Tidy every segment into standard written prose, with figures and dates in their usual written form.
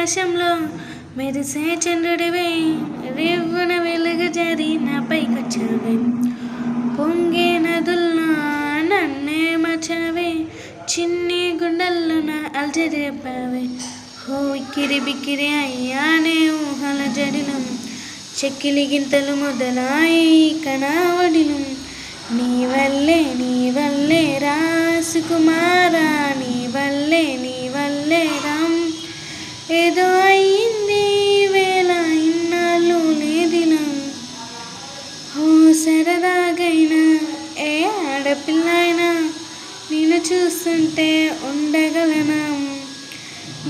నీలాకాశంలో మెరిసే చంద్రుడివే, రేవున వెలుగు జారి నాపైకొచ్చావే. పొంగే నదుల్లో నన్నే మచావే, చిన్ని గుండెల్లో నా అల్జడి రేపావే. హో ఇక్కిరి బిక్కిరి అయ్యానే ఊహల జడిలో, చెక్కిలి గింతలు మొదలాయి కనావడిలు. నీ వల్లే రాసుకుమారా, నీ వల్లే రామ్. ఏదో అయ్యింది వేళ ఇన్నాళ్ళు లేదిలా. ఓ సరదాగైనా ఏ ఆడపిల్లైనా నిన్ను చూస్తుంటే ఉండగలనా.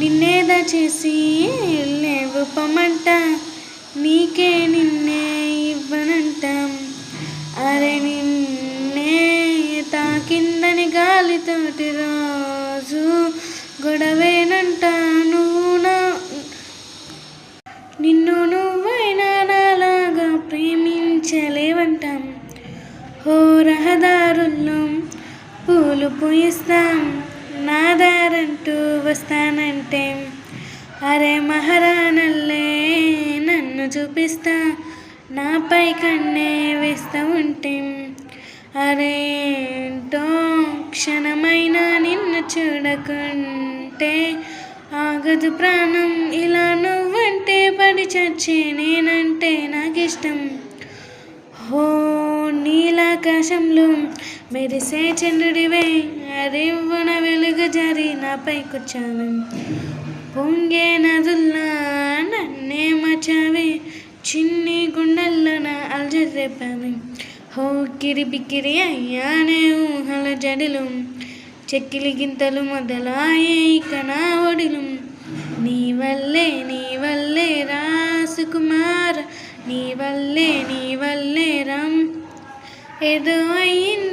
నిన్నేదా చేసి లేవు పొమ్మంట, నీకే నిన్నే ఇవ్వనంటాం. అరే నిన్నే తాకిందని గాలితోటి రోజు గొడవేనంట. నిన్ను నువ్వైనా నాలాగా ప్రేమించలేవంటాం. ఓ రహదారుల్లో పూలు పూయిస్తాం, నా దారంటూ వస్తానంటే. అరే మహారాణల్లే నన్ను చూపిస్తా, నాపై కన్నే వేస్తూ ఉంటే. అరే ఏంటో క్షణమైనా నిన్ను చూడకుంటే ఆగదు ప్రాణం. ఇలా నువ్వంటే పడి చచ్చే నేనంటే నాకిష్టం. హో నీలాకాశంలో మెరిసే చంద్రుడివే, రేవున వెలుగు జారి నాపైకొచ్చావే. పొంగే నదుల్లా నన్నే మచావే, చిన్ని గుండెల్లో నా అల్జడి రేపావే. హో కిరిబిక్కిరి అయ్యానే ఊహల జడిలో, చెక్కిలి గింతలు మొదలాయే కనావడిలు. నీ వల్లే రాసుకుమార, నీ వల్లే రామ్. ఏదో అయ్యింది